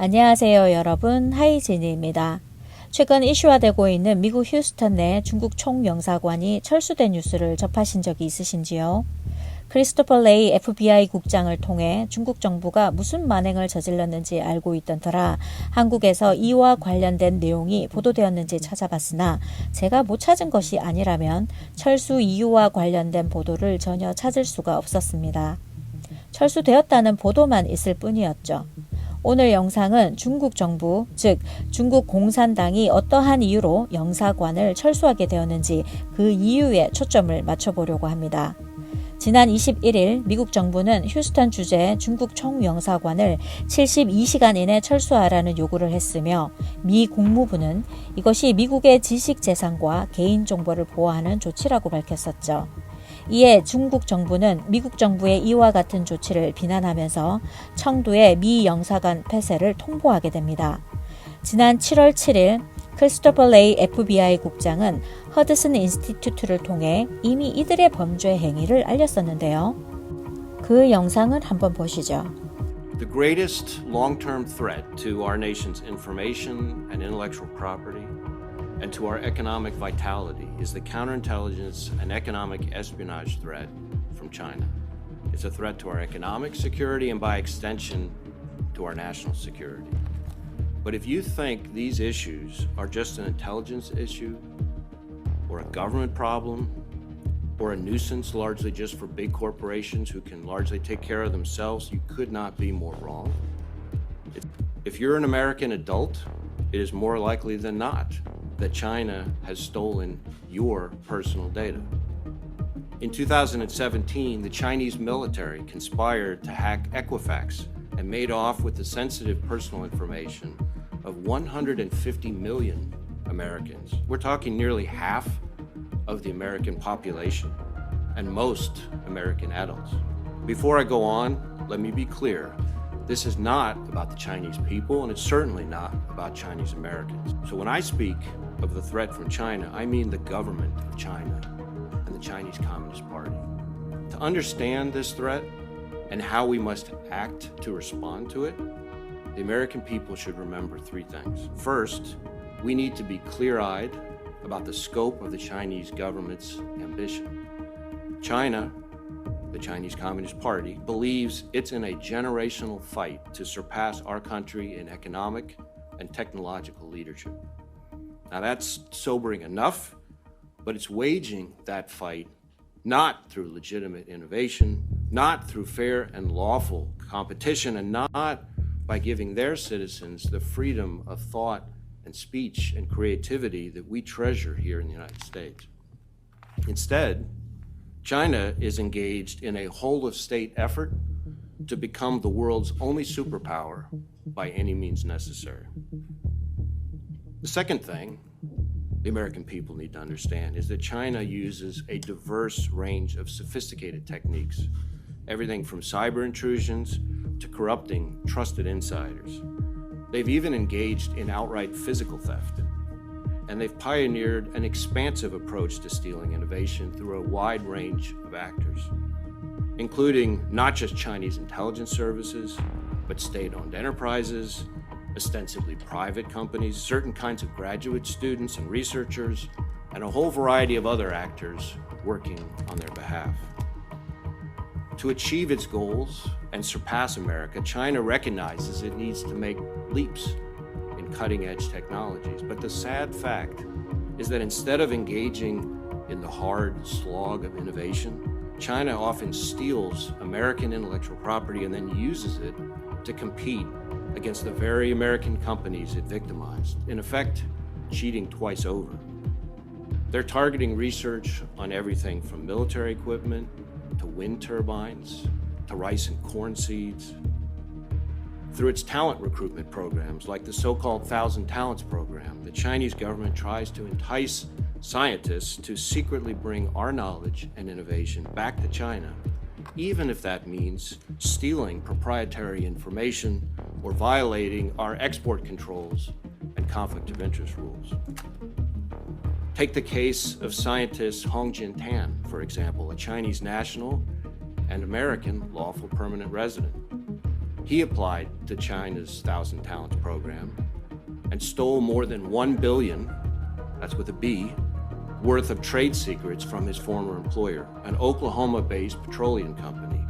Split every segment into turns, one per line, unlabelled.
안녕하세요, 여러분. 하이진입니다. 최근 이슈화되고 있는 미국 휴스턴 내 중국 총영사관이 철수된 뉴스를 접하신 적이 있으신지요? 크리스토퍼 레이 FBI 국장을 통해 중국 정부가 무슨 만행을 저질렀는지 알고 있던 터라 한국에서 이와 관련된 내용이 보도되었는지 찾아봤으나 제가 못 찾은 것이 아니라면 철수 이유와 관련된 보도를 전혀 찾을 수가 없었습니다. 철수되었다는 보도만 있을 뿐이었죠. 오늘 영상은 중국 정부, 즉 중국 공산당이 어떠한 이유로 영사관을 철수하게 되었는지 그 이유에 초점을 맞춰보려고 합니다. 지난 21일 미국 정부는 휴스턴 주재 중국 총영사관을 72시간 이내 철수하라는 요구를 했으며 미 국무부는 이것이 미국의 지식재산과 개인정보를 보호하는 조치라고 밝혔었죠. 이에 중국 정부는 미국 정부의 이와 같은 조치를 비난하면서 청두의 미 영사관 폐쇄를 통보하게 됩니다. 지난 7월 7일 크리스토퍼 레이 FBI 국장은 허드슨 인스티튜트를 통해 이미 이들의 범죄 행위를 알렸었는데요. 그 영상을 한번 보시죠.
The greatest long-term threat to our nation's information and intellectual property and to our economic vitality is the counterintelligence and economic espionage threat from China. It's a threat to our economic security and by extension to our national security. But if you think these issues are just an intelligence issue or a government problem or a nuisance largely just for big corporations who can largely take care of themselves, you could not be more wrong. If you're an American adult, it is more likely than not that China has stolen your personal data. In 2017, the Chinese military conspired to hack Equifax and made off with the sensitive personal information of 150 million Americans. We're talking nearly half of the American population and most American adults. Before I go on, let me be clear. This is not about the Chinese people, and it's certainly not about Chinese Americans. So when I speak of the threat from China, I mean the government of China and the Chinese Communist Party. To understand this threat and how we must act to respond to it, the American people should remember three things. First, we need to be clear-eyed about the scope of the Chinese government's ambition. China, the Chinese Communist Party, believes it's in a generational fight to surpass our country in economic and technological leadership. Now that's sobering enough, but it's waging that fight not through legitimate innovation, not through fair and lawful competition, and not by giving their citizens the freedom of thought and speech and creativity that we treasure here in the United States. Instead, China is engaged in a whole-of-state effort to become the world's only superpower by any means necessary. The second thing the American people need to understand is that China uses a diverse range of sophisticated techniques, everything from cyber intrusions to corrupting trusted insiders. They've even engaged in outright physical theft, and they've pioneered an expansive approach to stealing innovation through a wide range of actors, including not just Chinese intelligence services, but state-owned enterprises, ostensibly private companies, certain kinds of graduate students and researchers, and a whole variety of other actors working on their behalf. To achieve its goals and surpass America, China recognizes it needs to make leaps in cutting-edge technologies. But the sad fact is that instead of engaging in the hard slog of innovation, China often steals American intellectual property and then uses it to compete against the very American companies it victimized, in effect, cheating twice over. They're targeting research on everything from military equipment to wind turbines to rice and corn seeds. Through its talent recruitment programs, like the so-called Thousand Talents program, the Chinese government tries to entice scientists to secretly bring our knowledge and innovation back to China, even if that means stealing proprietary information or violating our export controls and conflict of interest rules. Take the case of scientist Hong Jintan, for example, a Chinese national and American lawful permanent resident. he applied to China's Thousand Talents program and stole more than $1 billion, that's with a B, worth of trade secrets from his former employer, an Oklahoma-based petroleum company,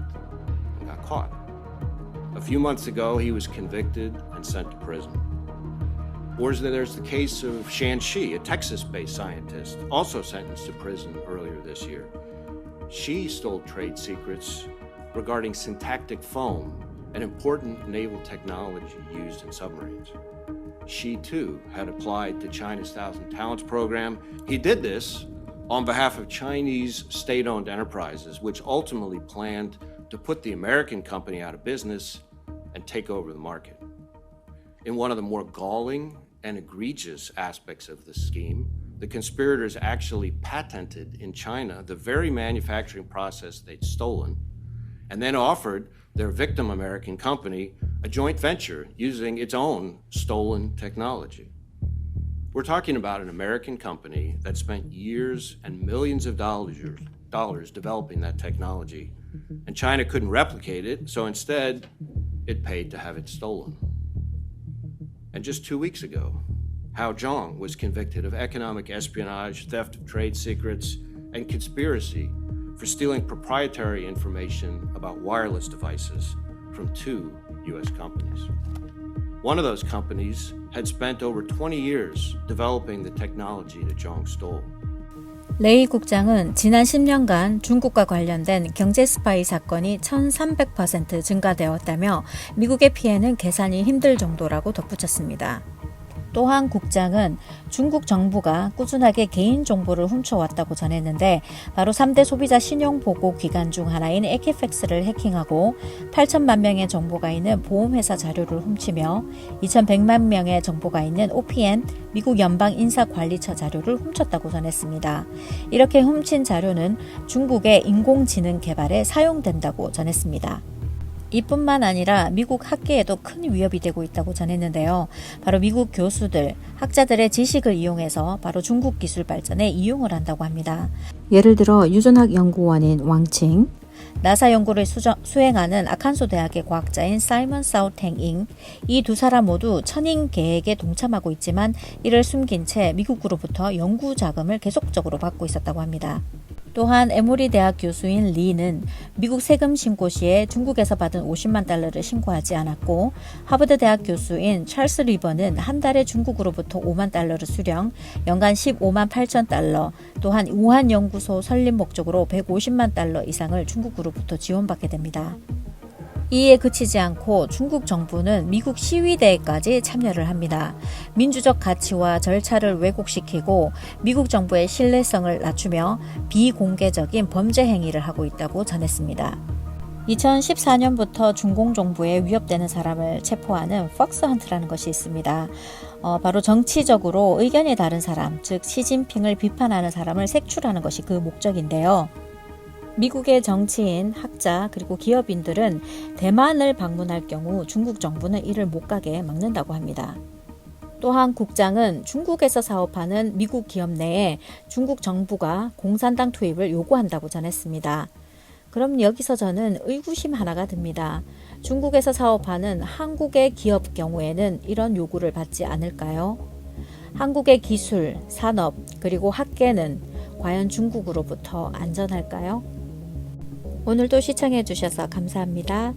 and got caught. A few months ago, he was convicted and sent to prison. Or there's the case of Shan Shi, a Texas-based scientist, also sentenced to prison earlier this year. She stole trade secrets regarding syntactic foam, an important naval technology used in submarines. She, too, had applied to China's Thousand Talents program. He did this on behalf of Chinese state-owned enterprises, which ultimately planned to put the American company out of business and take over the market. In one of the more galling and egregious aspects of the scheme, the conspirators actually patented in China the very manufacturing process they'd stolen, and then offered their victim American company a joint venture using its own stolen technology. We're talking about an American company that spent years and millions of dollars developing that technology, and China couldn't replicate it, so instead, it paid to have it stolen. And just 2 weeks ago, Hao Zhang was convicted of economic espionage, theft of trade secrets, and conspiracy for stealing proprietary information about wireless devices from 2 U.S. companies. One of those companies had spent over 20 years developing the technology that Zhang stole.
레이 국장은 지난 10년간 중국과 관련된 경제 스파이 사건이 1300% 증가되었다며 미국의 피해는 계산이 힘들 정도라고 덧붙였습니다. 또한 국장은 중국 정부가 꾸준하게 개인 정보를 훔쳐왔다고 전했는데 바로 3대 소비자 신용보고 기관 중 하나인 에키팩스를 해킹하고 8천만 명의 정보가 있는 보험회사 자료를 훔치며 2100만 명의 정보가 있는 OPN 미국 연방인사관리처 자료를 훔쳤다고 전했습니다. 이렇게 훔친 자료는 중국의 인공지능 개발에 사용된다고 전했습니다. 이뿐만 아니라 미국 학계에도 큰 위협이 되고 있다고 전했는데요. 바로 미국 교수들, 학자들의 지식을 이용해서 바로 중국 기술 발전에 이용을 한다고 합니다. 예를 들어 유전학 연구원인 왕칭, 나사 연구를 수행하는 아칸소 대학의 과학자인 사이먼 사우탱잉, 이 두 사람 모두 천인 계획에 동참하고 있지만 이를 숨긴 채 미국으로부터 연구 자금을 계속적으로 받고 있었다고 합니다. 또한 에모리 대학 교수인 리는 미국 세금 신고 시에 중국에서 받은 50만 달러를 신고하지 않았고, 하버드 대학 교수인 찰스 리버는 한 달에 중국으로부터 5만 달러를 수령, 연간 15만 8천 달러, 또한 우한 연구소 설립 목적으로 150만 달러 이상을 중국으로부터 지원받게 됩니다. 이에 그치지 않고 중국 정부는 미국 시위대에까지 참여를 합니다. 민주적 가치와 절차를 왜곡시키고 미국 정부의 신뢰성을 낮추며 비공개적인 범죄 행위를 하고 있다고 전했습니다. 2014년부터 중공 정부에 위협되는 사람을 체포하는 폭스헌트라는 것이 있습니다. 바로 정치적으로 의견이 다른 사람, 즉 시진핑을 비판하는 사람을 색출하는 것이 그 목적인데요. 미국의 정치인, 학자, 그리고 기업인들은 대만을 방문할 경우 중국 정부는 이를 못 가게 막는다고 합니다. 또한 국장은 중국에서 사업하는 미국 기업 내에 중국 정부가 공산당 투입을 요구한다고 전했습니다. 그럼 여기서 저는 의구심 하나가 듭니다. 중국에서 사업하는 한국의 기업 경우에는 이런 요구를 받지 않을까요? 한국의 기술, 산업, 그리고 학계는 과연 중국으로부터 안전할까요? 오늘도 시청해 주셔서 감사합니다.